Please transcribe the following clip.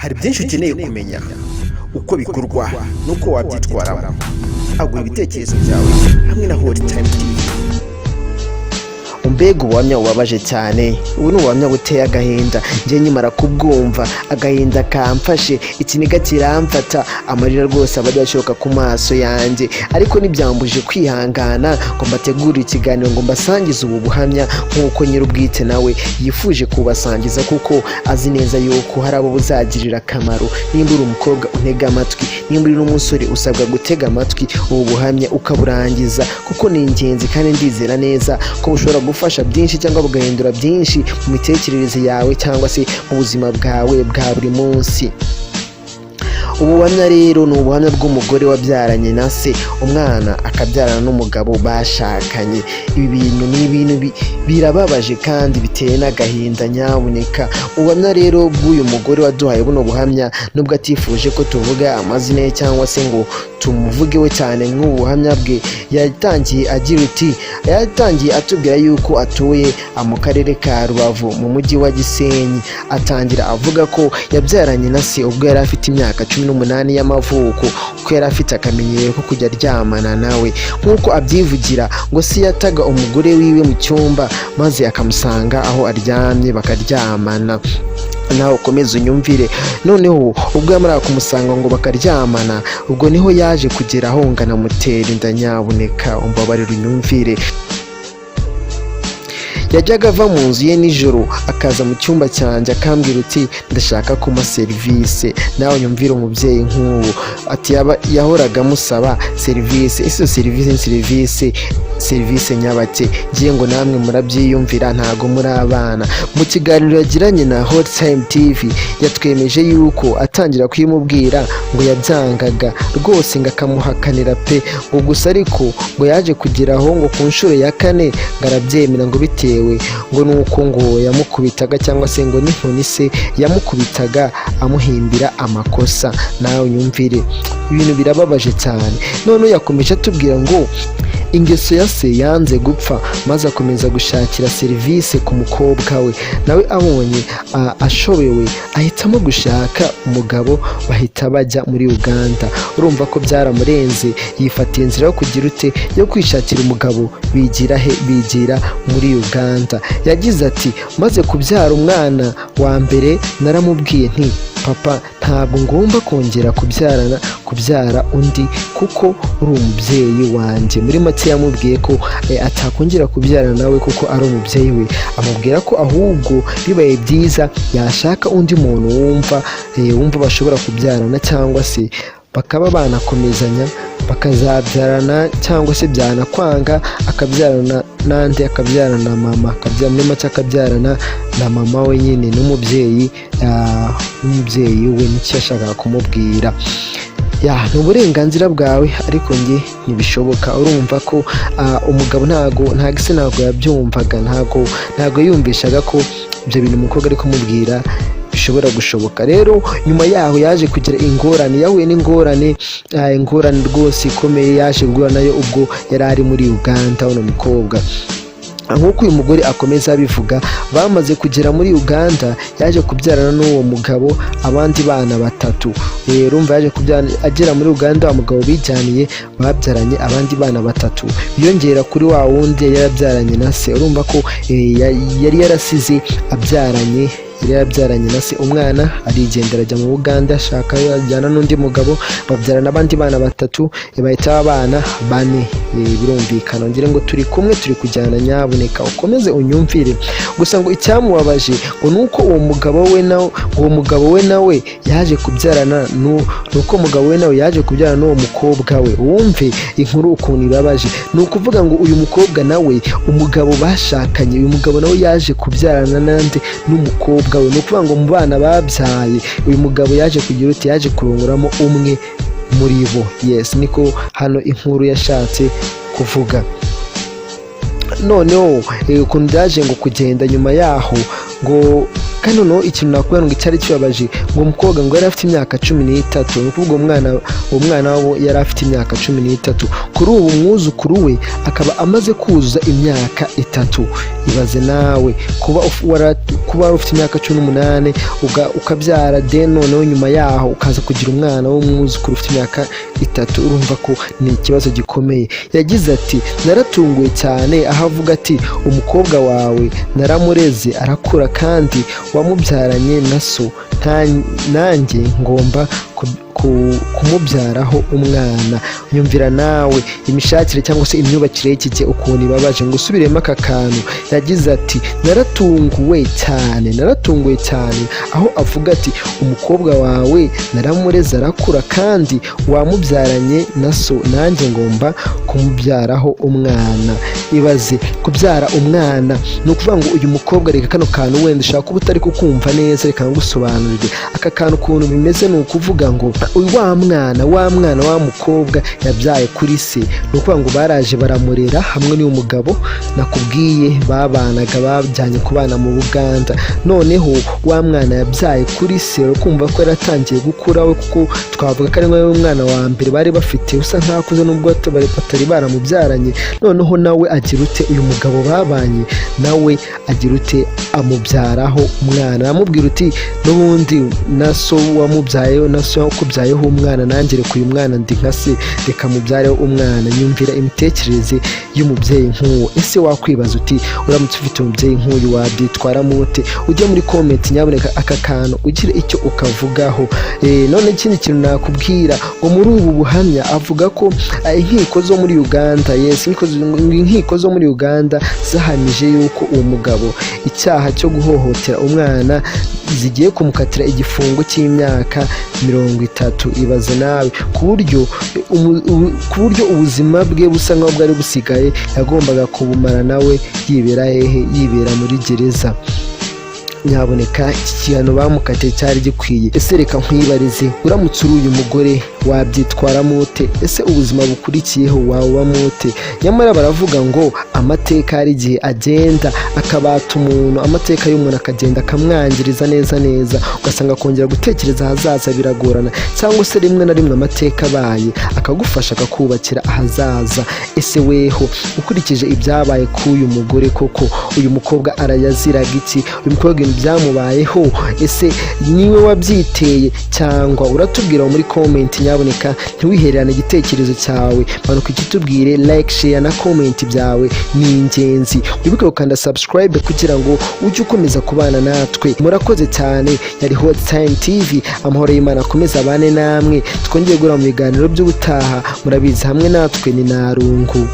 hari byinshi ukeneye kumenya uko bikorwa nuko wabyitwaramo. Agura ibitekerezo byawe hamwe na Holy Time TV. Mbega ubuhamya bubabaje cyane, ubu ni ubuhamya buteye agahinda. Njye nyimara kubwumva agahinda kamfashe, ikiniga kiramfata, amarira rwose aba adashoka ku maso yanjye, ariko ntibyambuje kwihangana ngo mbategure ikiganiro ngo mbasangize ubu buhamya nk'uko nyir'ubwite nawe yifuje kubasangiza, kuko azi neza yuko hari abo buzagirira akamaro. Nimba uri umukobwa untega amatwi, nimba uri n'umusore usabwa gutega amatwi ubu buhamya ukaburangiza, kuko ni ingenzi kandi ndizera neza ko bushobora gufasha byinshi cyangwa bugahindura byinshi mu mitekerereze yawe cyangwa se mu buzima bwawe bwa buri munsi. Ubuhamya rero ni ubuhamya bw'umugore wabyaranye na se umwana akabyarana n'umugabo bashakanye. Ibi bintu ni ibintu birababaje kandi biteye n'agahinda nyabuneka. Ubuhamya rero bw'uyu mugore waduhaye buno buhamya, nubwo atifuje ko tuvuga amazina ye cyangwa se ngo tumuvugeho cyane nk'ubuhamya bwe, yatangiye atubwira yuko atuye mu karere ka Rubavu mu mujyi wa Gisenyi. Atangira avuga ko yabyaranye na se ubwo yari afite imyaka 18 y'amavuko, ko yari afite akamenyero ko kujya aryamana nawe. Nk'uko abyivugira ngo si yataga umugore wiwe mu cyumba maze akamusanga aho aryamye bakaryamana. Nawe ukomeze unyumvire. Noneho ubwo yamara kumusanga ngo bakaryamana, ubwo niho yaje kugera aho ngana mutera inda nyabuneka. Umbabarira unyumvire. Yajyaga ava mu nzu ye nijoro akaza mu cyumba cyanjye akambwira uti ndashaka kuma serivisi. Nawe nyumvira umubyeyi nk'ubu, ati yahoraga amusaba serivisi. Ese serivisi nyabake? Ngiye ngo namwe murabyiyumvira, ntago muri abana. Mu kiganiro yagiranye na Holy Time TV yatwemeje yuko atangira kuyimubwira ngo yabyangaga rwose, ngo akamuhakanira pe. Ngo gusa ariko ngo yaje kugeraho ngo ku nshuro ya 4 ngo arabyemera, ngo bitewe ngo nuko ngo yamukubitaga cyangwa se ngo n'inkoni se yamukubitaga amuhimbira amakosa. Nawe nyumvire, ibintu birababaje cyane. None yakomeje atubwira ngo ingeso ya se yanze gupfa, maze akomeza gushakira serivisi ku mukobwa we. Nawe abonye ashobewe ahitamo gushaka umugabo, bahita bajya muri Uganda. Urumva ko byaramurenze, yifatiye inzira yo kugira ute, yo kwishakira umugabo. Bigira muri Uganda. Yagize ati maze kubyara umwana wa mbere naramubwiye nti papa, ntabwo ngomba kongera kubyara undi kuko uri umubyeyi wanjye. Muri make yamubwiye ko atakongera kubyara nawe kuko ari umubyeyi we. Amubwira ko ahubwo bibaye byiza yashaka undi muntu wumva bashobora kubyarana, cyangwa se bakaba banakomezanya bakazabyarana, cyangwa se byanakwanga akabyarana n'andi, akabyarana na mama, akabyarana na mama we nyine n'umubyeyi we. Nicyo yashakaga kumubwira. Ni uburenganzira bwawe, ariko njye ntibishoboka. Urumva ko umugabo ntago yabyumvaga, ntago yumvishaga ko ibyo bintu umukobwa ari kumubwira bishobora gushoboka. Rero nyuma yaho yaje kugira ingorane, yahuye n'ingorane rwose ikomeye yaje guhura nayo ubwo yari ari muri Uganda. uno mukobwa nk'uko uyu mugore akomeza abivuga, bamaze kugera muri Uganda yaje kubyarana n'uwo mugabo abandi bana 3. Urumva yaje agera muri Uganda, wa mugabo bijyaniye babyaranye abandi bana 3 biyongera kuri wa wundi yari yabyaranye na se. Urumva ko yari yarasize abyaranye na se. Umwana arigendera ajya mu Uganda, ashaka ajyana n'undi mugabo, babyarana abandi bana 3, bahita abana 4. Birumvikana, ngira ngo turi kumwe, turi kujyana nyabuneka, ukomeze unyumvire. Gusa ngo icyamubabaje ngo nuko uwo mugabo we nawe yaje kubyarana n'uwo mukobwa we. Wumve inkuru ukuntu ibabaje. Ni ukuvuga ngo uyu mukobwa nawe, umugabo bashakanye, uyu mugabo nawe yaje kubyarana n'umukobwa we. Ni ukuvuga ngo mu bana babyaye uyu mugabo yaje kugira uti, yaje kurongoramo umwe muri bo. Yes, niko hano inkuru yashatse kuvuga. Noneho ukuntu byaje ngo kugenda nyuma yaho, ngo kandi noneho ikintu nakubwira ngo icyari kibabaje ngo umukobwa ngo yari afite imyaka 13, ni ukuvuga uwo mwana wabo yari afite imyaka 13, kuri ubu umwuzukuru we akaba amaze kuzuza imyaka 3. ibaze nawe kuba wari ufite imyaka 18 ukabyara noneho nyuma yaho ukaza kugira umwana w'umwuzukuru ufite imyaka 3, urumva ko ni ikibazo gikomeye. Yagize ati naratunguwe cyane, aho avuga ati umukobwa wawe naramureze arakura kandi wamubyaranye na so, nanjye ngomba kumubyaraho umwana. Nyumvira nawe imishakire cyangwa se imyubakire y'iki ukuntu ibabaje. ngo usubiremo aka kantu. Yagize ati naratunguwe cyane, aho avuga ati umukobwa wawe naramureze arakura kandi wamubyaranye na so, nanjye ngomba kumubyaraho umwana. Ibaze kubyara umwana, ni ukuvuga ngo uyu mukobwa, reka kano kantu wenda ushaka kuba utari kukumva neza, reka ngusobanurire aka kantu ukuntu bimeze. ni ukuvuga ngo wa mwana wa mukobwa yabyaye kuri se, ni ukuvuga ngo baraje baramurera hamwe n'uyu mugabo nakubwiye babanaga, bajyanye kubana mu Buganda. noneho wa mwana yabyaye kuri se, ukumva ko yaratangiye gukura we, kuko twavuga ko ari umwana wa mbere bari bafite usa nkakuze nubwo batari baramubyaranye. noneho nawe agira ute, uyu mugabo babanye nawe agira ute, amubyaraho umwana. aramubwira uti n'ubundi na so wamubyayeho, na so wakubyayeho umwana, nanjye reka uyu mwana ndi nka se, reka mubyareho umwana. Nyumvira imitekerereze y'umubyeyi nk'uwo. ese wakwibaza uti uramutse ufite umubyeyi nk'uyu wabyitwaramo ute? ujye muri comment nyaboneka aka kantu ugire icyo ukavugaho. none ikindi kintu nakubwira, ngo muri ubu buhamya avuga ko inkiko zo muri Uganda, inkiko zo muri Uganda zahamije yuko uwo mugabo icyaha cyo guhohotera umwana zigiye kumukatira igifungo cy'imyaka 30. ibaze nawe ku buryo ubuzima bwe busa nkaho bwari busigaye, yagombaga kubumara nawe yibera muri gereza. nyaboneka iki gihano bamukatiye cyari gikwiye. ese reka nkwibarize, uramutse uri uyu mugore wabyitwaramo ute? ese ubuzima bukurikiyeho wawubamo ute? nyamara baravuga ngo amateka hari igihe agenda akabata umuntu, amateka y'umuntu akagenda akamwangiriza neza, ugasanga kongera gutekereza ahazaza biragorana, cyangwa se rimwe na rimwe amateka abaye akagufasha akakubakira ahazaza. ese weho ukurikije ibyabaye k'uyu mugore, koko uyu mukobwa arayaziraga iki? uyu mukobwa byamubayeho, ese niwe wabyiteye cyangwa? uratubwira muri comment nyaboneka, ntiwihererane igitekerezo cyawe, manuka ikitubwire, like, share na comment byawe ni ingenzi. wibuke gukanda subscribe kugira ngo ujye ukomeza kubana natwe. murakoze cyane. yari Hot Time TV, amahoro y'Imana akomeza abane namwe, twongeye guhura mu biganiro by'ubutaha. murabizi hamwe natwe ni Narungu.